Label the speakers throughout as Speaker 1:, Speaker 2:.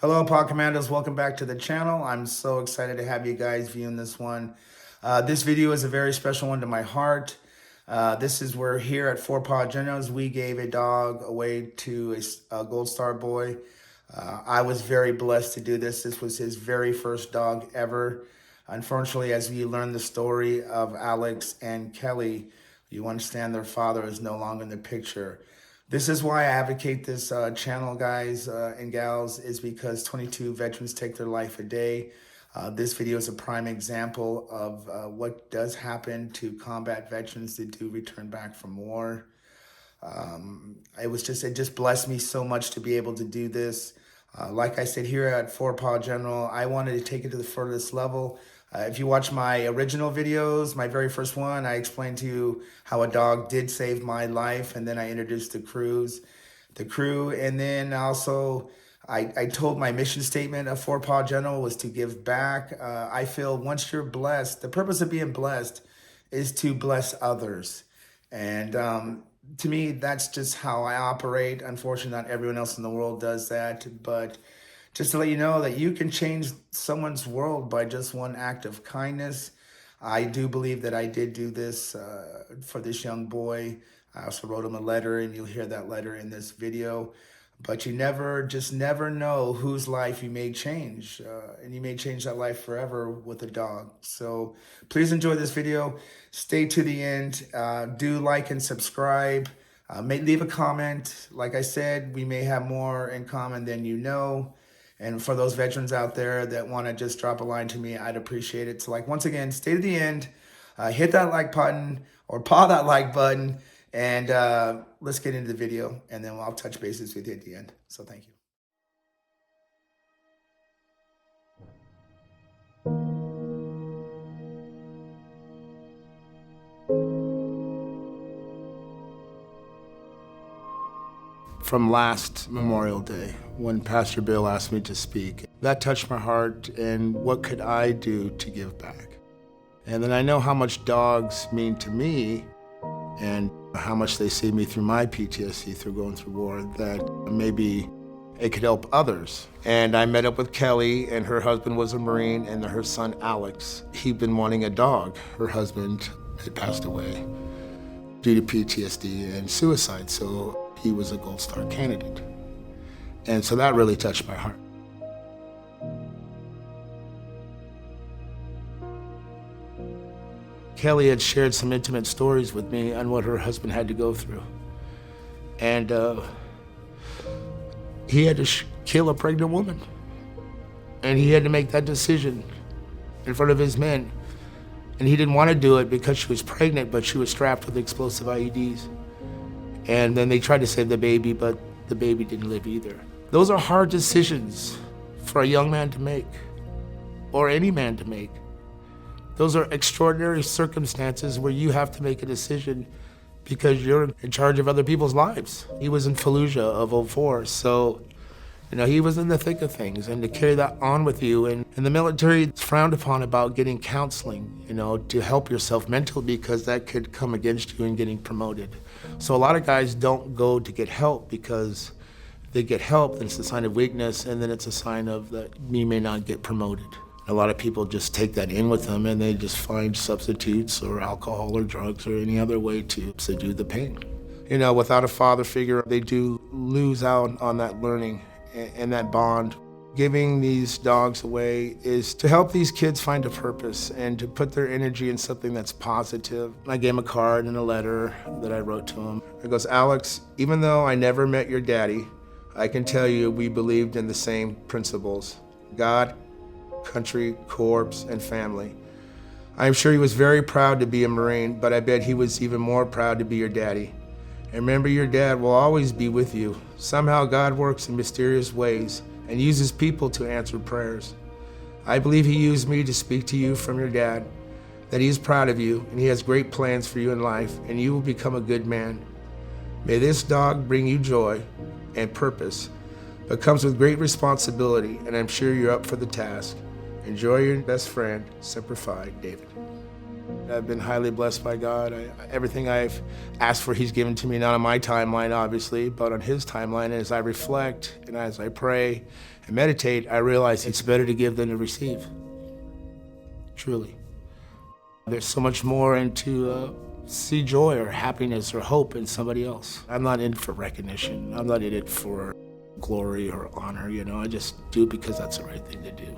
Speaker 1: Hello, Pod Commandos. Welcome back to the channel. I'm so excited to have you guys viewing this one. This video is a very special one to my heart. This is where here at 4Paw Generals, we gave a dog away to a Gold Star boy. I was very blessed to do this. This was his very first dog ever. Unfortunately, as we learn the story of Alex and Kelly, you understand their father is no longer in the picture. This is why I advocate this channel, guys and gals, is because 22 veterans take their life a day. This video is a prime example of what does happen to combat veterans that do return back from war. It just blessed me so much to be able to do this. Like I said, here at 4Paw General, I wanted to take it to the furthest level. If you watch my original videos, my very first one, I explained to you how a dog did save my life, and then I introduced the crew, and then also I told my mission statement of 4Paw General was to give back. I feel once you're blessed, the purpose of being blessed is to bless others. And to me, that's just how I operate. Unfortunately, not everyone else in the world does that, but just to let you know that you can change someone's world by just one act of kindness. I do believe that I did do this for this young boy. I also wrote him a letter, and you'll hear that letter in this video. But you just never know whose life you may change. And you may change that life forever with a dog. So please enjoy this video. Stay to the end. Do like and subscribe. Leave a comment. Like I said, we may have more in common than you know. And for those veterans out there that want to just drop a line to me, I'd appreciate it. So once again, stay to the end, hit that like button or paw that like button, and let's get into the video, and then I'll touch bases with you at the end. So thank you. From last Memorial Day, when Pastor Bill asked me to speak, that touched my heart, and what could I do to give back? And then I know how much dogs mean to me and how much they saved me through my PTSD through going through war, that maybe it could help others. And I met up with Kelly, and her husband was a Marine, and her son Alex. He'd been wanting a dog. Her husband had passed away due to PTSD and suicide, so he was a Gold Star candidate. And so that really touched my heart. Kelly had shared some intimate stories with me on what her husband had to go through. And he had to kill a pregnant woman. And he had to make that decision in front of his men. And he didn't want to do it because she was pregnant, but she was strapped with explosive IEDs. And then they tried to save the baby, but the baby didn't live either. Those are hard decisions for a young man to make, or any man to make. Those are extraordinary circumstances where you have to make a decision because you're in charge of other people's lives. He was in Fallujah of 04, so he was in the thick of things, and to carry that on with you. And in the military, it's frowned upon about getting counseling, to help yourself mentally, because that could come against you in getting promoted. So a lot of guys don't go to get help because they get help, then it's a sign of weakness, and then it's a sign of that you may not get promoted. A lot of people just take that in with them, and they just find substitutes or alcohol or drugs or any other way to subdue the pain. Without a father figure, they do lose out on that learning and that bond. Giving these dogs away is to help these kids find a purpose and to put their energy in something that's positive. I gave him a card and a letter that I wrote to him. It goes, "Alex, even though I never met your daddy, I can tell you we believed in the same principles: God, country, corps, and family. I'm sure he was very proud to be a Marine, but I bet he was even more proud to be your daddy. And remember, your dad will always be with you. Somehow God works in mysterious ways and uses people to answer prayers. I believe he used me to speak to you from your dad, that he is proud of you and he has great plans for you in life, and you will become a good man. May this dog bring you joy and purpose, but comes with great responsibility, and I'm sure you're up for the task. Enjoy, your best friend, Semper Fi, David." I've been highly blessed by God. Everything I've asked for, He's given to me, not on my timeline, obviously, but on His timeline. And as I reflect and as I pray and meditate, I realize it's better to give than to receive. Truly. There's so much more and to see joy or happiness or hope in somebody else. I'm not in it for recognition. I'm not in it for glory or honor, I just do it because that's the right thing to do.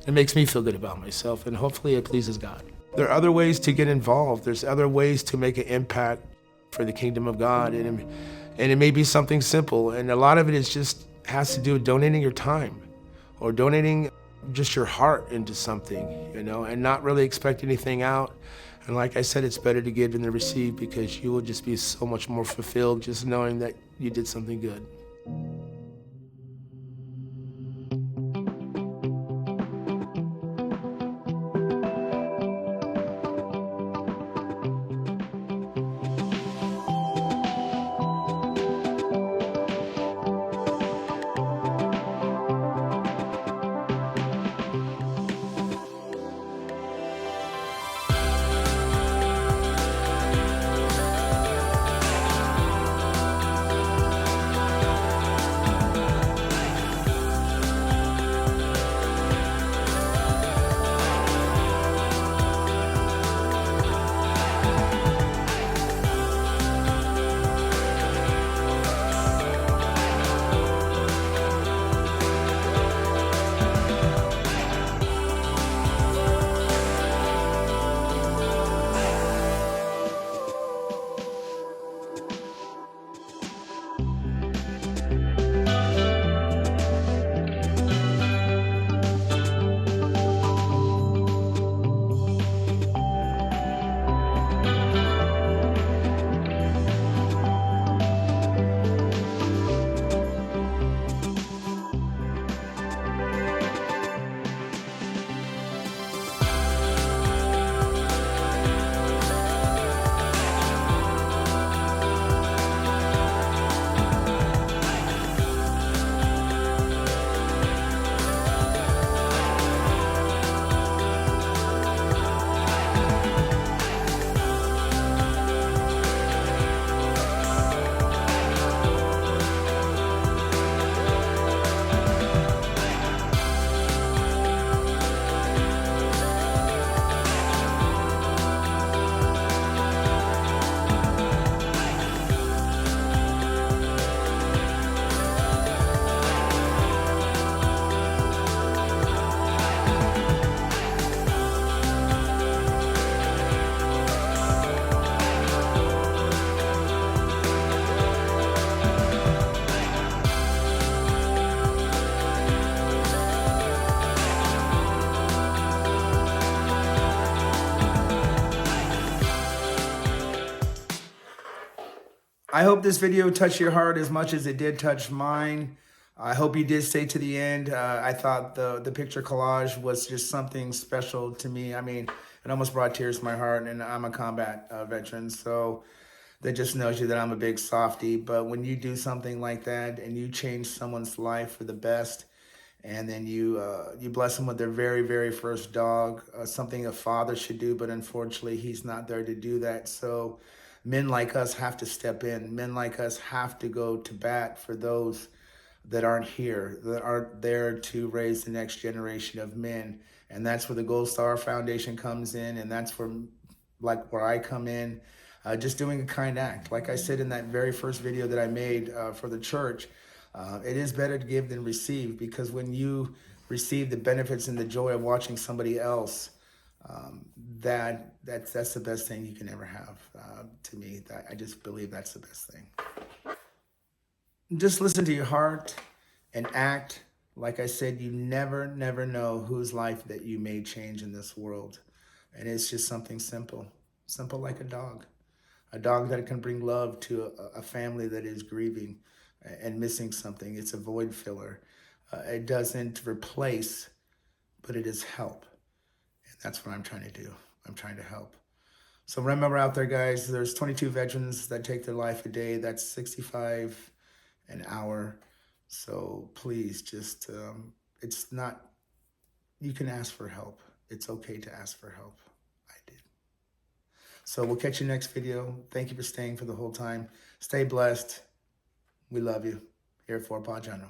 Speaker 1: It makes me feel good about myself, and hopefully it pleases God. There are other ways to get involved. There's other ways to make an impact for the kingdom of God, and it may be something simple, and a lot of it is just has to do with donating your time or donating just your heart into something, and not really expect anything out. And like I said, it's better to give than to receive, because you will just be so much more fulfilled just knowing that you did something good. I hope this video touched your heart as much as it did touch mine. I hope you did stay to the end. I thought the picture collage was just something special to me. I mean, it almost brought tears to my heart, and I'm a combat veteran, so that just knows you that I'm a big softie. But when you do something like that and you change someone's life for the best, and then you bless them with their very, very first dog, something a father should do, but unfortunately he's not there to do that. So men like us have to step in. Men like us have to go to bat for those that aren't here, that aren't there to raise the next generation of men. And that's where the Gold Star Foundation comes in, and that's where I come in, just doing a kind act. Like I said in that very first video that I made for the church, it is better to give than receive, because when you receive the benefits and the joy of watching somebody else, that's the best thing you can ever have. To me, I just believe that's the best thing. Just listen to your heart and act. Like I said, you never know whose life that you may change in this world. And it's just something simple like a dog that can bring love to a family that is grieving and missing something. It's a void filler. It doesn't replace, but it is help. And that's what I'm trying to do. I'm trying to help. So remember out there, guys, there's 22 veterans that take their life a day. That's 65 an hour. So please just, it's not, you can ask for help. It's okay to ask for help. I did. So we'll catch you next video. Thank you for staying for the whole time. Stay blessed. We love you here at 4 Paw General.